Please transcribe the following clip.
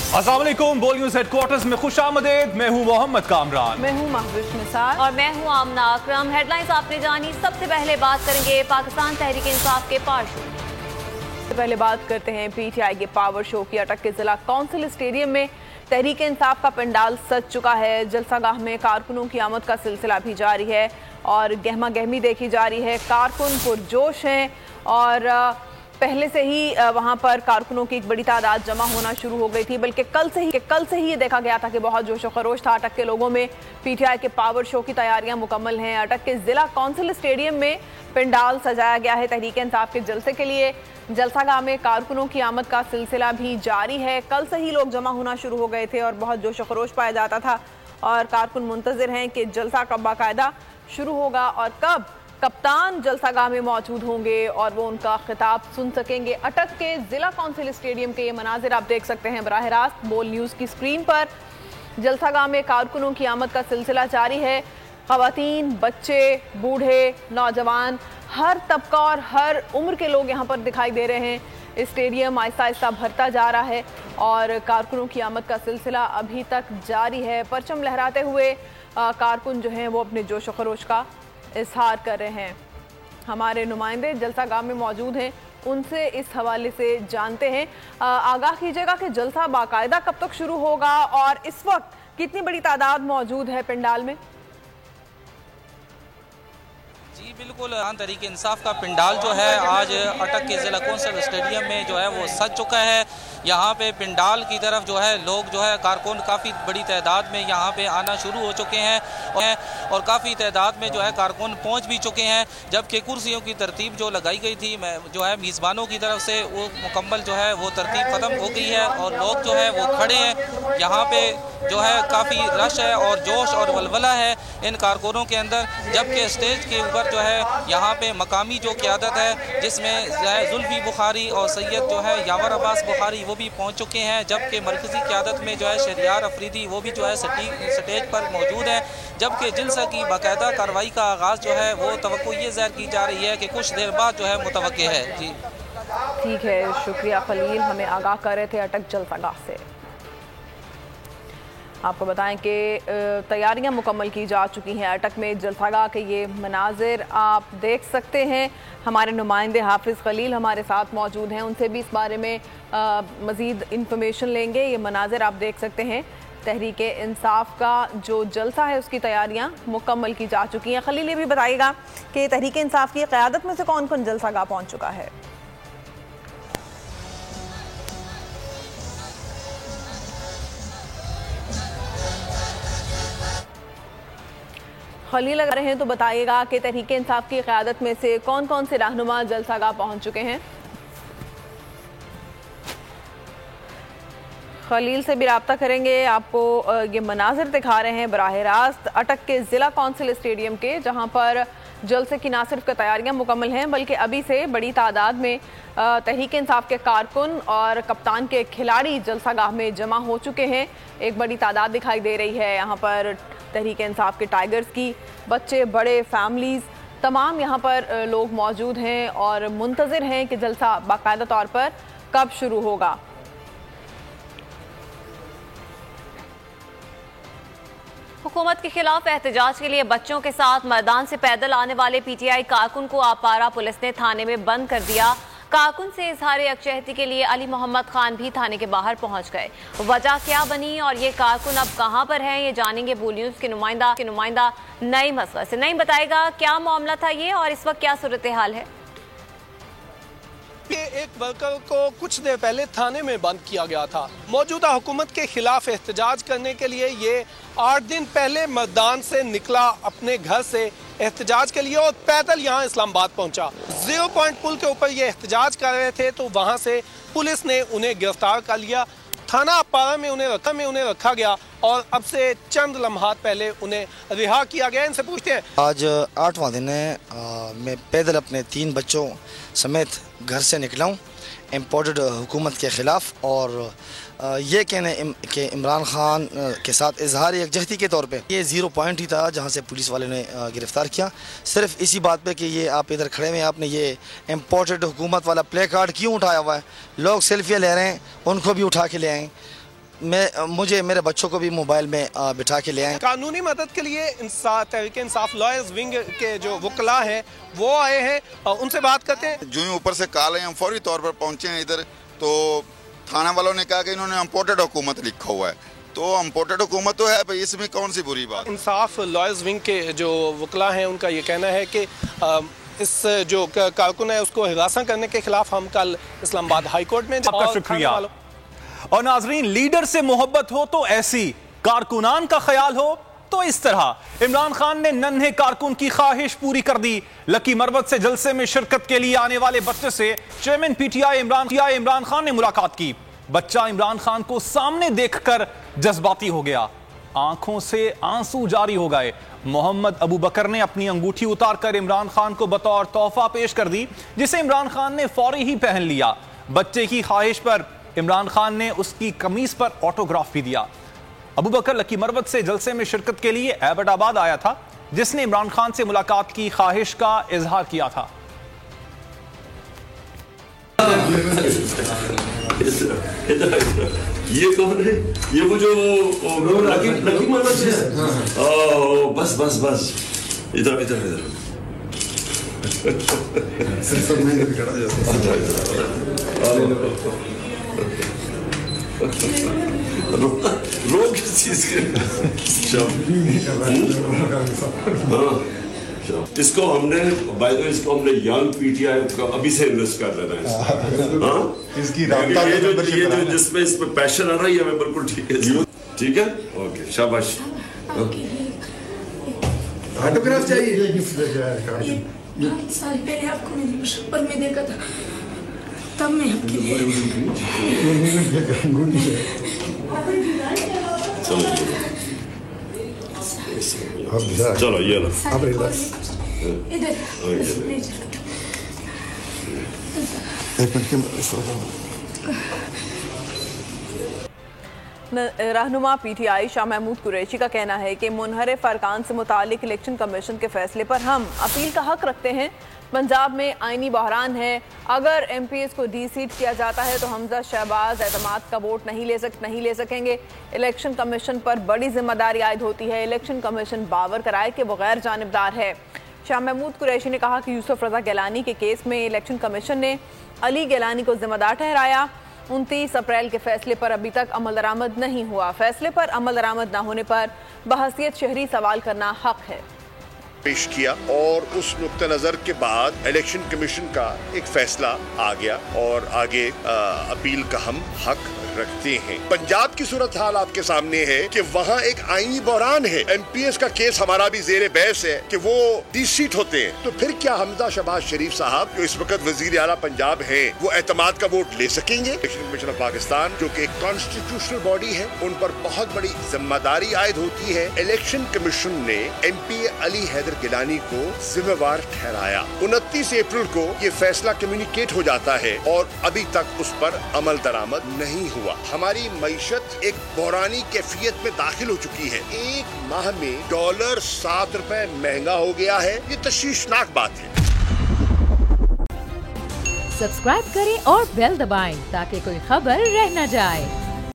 अस्सलाम वालेकुम। बोल न्यूज़ हेडक्वार्टर्स में खुशामदीद। मैं हूँ मोहम्मद कामरान। मैं हूँ महबूब निसार और मैं हूँ आमना अकरम। हेडलाइंस आपने जानी। सबसे पहले बात करेंगे पाकिस्तान तहरीक इंसाफ के पावर शो। सबसे पहले बात करते हैं पीटीआई के पावर शो की। अटक के जिला कौंसिल स्टेडियम में तहरीक इंसाफ का पंडाल सज चुका है। जलसागाह में कारकुनों की आमद का सिलसिला भी जारी है और गहमा गहमी देखी जा रही है। कारकुन पुरजोश हैं और पहले से ही वहां पर कारकुनों की एक बड़ी तादाद जमा होना शुरू हो गई थी, बल्कि कल से ही ये देखा गया था कि बहुत जोश व खरोश था। अटक के लोगों में पीटीआई के पावर शो की तैयारियां मुकम्मल हैं। अटक के जिला कौंसिल स्टेडियम में पंडाल सजाया गया है तहरीक इंसाफ के जलसे के लिए। जलसागाह में कारकुनों की आमद का सिलसिला भी जारी है। कल से ही लोग जमा होना शुरू हो गए थे और बहुत जोश व खरोश पाया जाता था और कारकुन मुंतजिर हैं कि जलसा कब बाकायदा शुरू होगा और कब कप्तान जलसागाह में मौजूद होंगे और वो उनका खिताब सुन सकेंगे। अटक के जिला कौंसिल स्टेडियम के ये मनाजिर आप देख सकते हैं बराह रास्त बोल न्यूज़ की स्क्रीन पर। जलसागाह में कारकुनों की आमद का सिलसिला जारी है। ख़वातीन, बच्चे, बूढ़े, नौजवान, हर तबका और हर उम्र के लोग यहाँ पर दिखाई दे रहे हैं। स्टेडियम आहिस्ता आहिस्ता भरता जा रहा है और कारकुनों की आमद का सिलसिला अभी तक जारी है। परचम लहराते हुए कारकुन जो हैं वो अपने जोश व खरोश का इजहार कर रहे हैं। हमारे नुमाइंदे जलसागाह में मौजूद हैं, उनसे इस हवाले से जानते हैं। आगाह कीजिएगा कि जलसा बाकायदा कब तक शुरू होगा और इस वक्त कितनी बड़ी तादाद मौजूद है पंडाल में? जी बिल्कुल, तहरीक इंसाफ का पंडाल जो है आज अटक के जिला कौंसिल स्टेडियम में जो है वो सज चुका है। यहाँ पे पंडाल की तरफ जो है लोग जो है कारकुन काफ़ी बड़ी तादाद में यहाँ पे आना शुरू हो चुके हैं और काफ़ी तादाद में जो है कारकुन पहुँच भी चुके हैं। जबकि कुर्सियों की तरतीब जो लगाई गई थी जो है मेज़बानों की तरफ से वो मुकम्मल जो है वो तरतीब ख़त्म हो गई है और लोग जो है वो खड़े हैं। यहाँ पे जो है काफ़ी रश है और जोश और वलवला है इन कारकुनों के अंदर। जबकि स्टेज के ऊपर जो है यहाँ पे मकामी जो क़यादत है जिसमें जो है जुल्फी बुखारी और सैयद जो है यावर अब्बास बुखारी वो भी पहुँच चुके हैं। जबकि मरकज़ी क़यादत में जो है शहरियार अफरीदी वो भी जो है स्टेज पर मौजूद है। जबकि जलसा की बाकायदा कार्रवाई का आगाज़ जो है वो तवक्को ये ज़ाहिर की जा रही है कि कुछ देर बाद जो है मुतवक्के है। जी ठीक है, शुक्रिया खलील, हमें आगाह कर रहे थे अटक जलसागाह से। आपको बताएं कि तैयारियां मुकम्मल की जा चुकी हैं। अटक में जलसागाह के ये मनाजिर आप देख सकते हैं। हमारे नुमाइंदे हाफिज़ खलील हमारे साथ मौजूद हैं, उनसे भी इस बारे में मज़ीद इंफॉर्मेशन लेंगे। ये मनाजिर आप देख सकते हैं, तहरीक इंसाफ का जो जलसा है उसकी तैयारियां मुकम्मल की जा चुकी हैं। खलील, ये भी बताइएगा कि तहरीक इंसाफ की क़यादत में से कौन कौन जलसागाह पहुँच चुका है? खलील अगर हैं तो बताइएगा कि तहरीक इंसाफ की क़यादत में से कौन कौन से रहनुमा जलसागाह पहुंच चुके हैं? खलील से भी रब्ता करेंगे। आपको ये मनाजिर दिखा रहे हैं बराह रास्त अटक के ज़िला कौंसिल स्टेडियम के, जहां पर जलसे की ना सिर्फ तैयारियां मुकम्मल हैं बल्कि अभी से बड़ी तादाद में तहरीक इंसाफ के कारकुन और कप्तान के खिलाड़ी जलसागाह में जमा हो चुके हैं। एक बड़ी तादाद दिखाई दे रही है यहाँ पर तहरीक इंसाफ के टाइगर्स की। बच्चे, बड़े, फैमिलीज़ तमाम यहाँ पर लोग मौजूद हैं और मुंतज़िर हैं कि जलसा बाकायदा तौर पर कब शुरू होगा। हुकूमत के खिलाफ एहतजाज के लिए बच्चों के साथ मैदान से पैदल आने वाले पीटीआई कारकुन को आपारा पुलिस ने थाने में बंद कर दिया। कारकुन से इजहार यकजहती के लिए अली मोहम्मद खान भी थाने के बाहर पहुंच गए। वजह क्या बनी और ये कारकुन अब कहां पर हैं, ये जानेंगे बोल न्यूज़ के नुमाइंदा नईम असगर से। नईम, बताएगा क्या मामला था ये और इस वक्त क्या सूरत हाल है? एक वर्कर को कुछ देर पहले थाने में बंद किया गया था। मौजूदा हुकूमत के खिलाफ एहतजाज करने के लिए ये 8 दिन पहले मैदान से निकला अपने घर से एहतजाज के लिए और पैदल यहाँ इस्लामाबाद पहुँचा। 0 पॉइंट पुल के ऊपर ये एहतजाज कर रहे थे तो वहाँ से पुलिस ने उन्हें गिरफ्तार कर लिया। थाना अपारा में उन्हें रखा गया और अब से चंद लम्हात पहले उन्हें रिहा किया गया। इनसे पूछते हैं। आज 8वां दिन है। मैं पैदल अपने 3 बच्चों समेत घर से निकला हूँ इम्पोर्टेड हुकूमत के ख़िलाफ़ और ये कहने कि इमरान खान के साथ इजहार यकजहती के तौर पे ये 0 पॉइंट ही था जहाँ से पुलिस वाले ने गिरफ़्तार किया। सिर्फ इसी बात पे कि ये आप इधर खड़े में आपने ये इम्पोर्टेड हुकूमत वाला प्ले कार्ड क्यों उठाया हुआ है। लोग सेल्फियाँ ले रहे हैं, उनको भी उठा के ले आएँ। मुझे मेरे बच्चों को भी मोबाइल में बिठा के ले आए। कानूनी मदद के लिए तहरीक इंसाफ लॉयर्स विंग के जो वकला हैं वो आए हैं, उनसे बात करते हैं। जो ही ऊपर से कॉल है, हम फौरी तौर पर पहुंचे हैं इधर, तो थाना वालों ने कहा कि इन्होंने इम्पोर्टेड हुकूमत लिखा हुआ है, तो इम्पोर्टेड हुकूमत तो है भाई, इसमें कौन सी बुरी बात। इंसाफ लॉयर्स विंग के जो वकला हैं उनका ये कहना है कि इस जो कारकुन है उसको हिरासत करने के खिलाफ हम कल इस्लामाबाद हाई कोर्ट में। आपका शुक्रिया। और नाजरीन, लीडर से मोहब्बत हो तो ऐसी, कारकुनान का ख्याल हो तो इस तरह। इमरान खान ने नन्हे कारकुन की ख्वाहिश पूरी कर दी। लकी मरवत से जलसे में शिरकत के लिए आने वाले बच्चे से चेयरमैन पीटीआई इमरान खान ने मुलाकात की। बच्चा इमरान खान को सामने देखकर जज्बाती हो गया, आंखों से आंसू जारी हो गए। मोहम्मद अबू बकर ने अपनी अंगूठी उतारकर इमरान खान को बतौर तोहफा पेश कर दी, जिसे इमरान खान ने फौरी ही पहन लिया। बच्चे की ख्वाहिश पर इमरान खान ने उसकी कमीज पर ऑटोग्राफ भी दिया। अबू बकर लकी मरवत से जलसे में शिरकत के लिए एबटाबाद आया था, जिसने इमरान खान से मुलाकात की ख्वाहिश का इजहार किया था। ये कौन है? ये वो जो लकी मरवत है। ओह, बस बस बस, इधर इधर इधर। रोग किस चीज के? इसको हमने यंग पीटीआई को अभी से इन्वेस्ट कर लेना है। इसकी ये जो जिसमें इसमें पैशन आ रहा है, हमें बिल्कुल ठीक है। ठीक है, ओके, शाबाश। ऑटोग्राफ चाहिए। ये साल पहले आपको मैंने मुशक्कर में देखा था, तब मैं चलो ये लो। रहनुमा पीटीआई शाह महमूद कुरैशी का कहना है कि मुनहरिफ अरकान से मुतालिक इलेक्शन कमीशन के फैसले पर हम अपील का हक रखते हैं। पंजाब में आईनी बहरान है, अगर एमपीएस को डी-सीट किया जाता है तो हमजा शहबाज एतमाद का वोट नहीं ले सकेंगे। इलेक्शन कमीशन पर बड़ी जिम्मेदारी आयद होती है। इलेक्शन कमीशन बावर कराए कि वो गैर जानिबदार है। शाह महमूद कुरैशी ने कहा कि यूसुफ रजा गिलानी के केस में इलेक्शन कमीशन ने अली गिलानी को जिम्मेदार ठहराया। 29 अप्रैल के फैसले पर अभी तक अमल दरामद नहीं हुआ। फैसले पर अमल दरामद न होने पर बहसियत शहरी सवाल करना हक है पेश किया, और उस नुक्ते नजर के बाद इलेक्शन कमीशन का एक फैसला आ गया और आगे अपील का हम हक रखते हैं। पंजाब की सूरत हाल आपके सामने है कि वहाँ एक आईनी बहरान है। एमपीएस का केस हमारा भी जेर बहस है कि वो डी-सीट होते हैं, तो फिर क्या हमजा शहबाज शरीफ साहब जो इस वक्त वजीर आला पंजाब हैं वो एतमाद का वोट ले सकेंगे? इलेक्शन कमीशन ऑफ पाकिस्तान जो कि एक कॉन्स्टिट्यूशनल बॉडी है, उन पर बहुत बड़ी जिम्मेदारी आयद होती है। इलेक्शन कमीशन ने एमपी अली हैदर गिलानी को जिम्मेवार ठहराया। 29 अप्रैल को ये फैसला कम्युनिकेट हो जाता है और अभी तक उस पर अमल दरामद नहीं हुआ। हमारी मईशत एक बहरानी कैफियत में दाखिल हो चुकी है। एक माह में डॉलर 7 रुपए महंगा हो गया है। ये तशवीशनाक बात है। सब्सक्राइब करें और बेल दबाएं ताकि कोई खबर रह न जाए।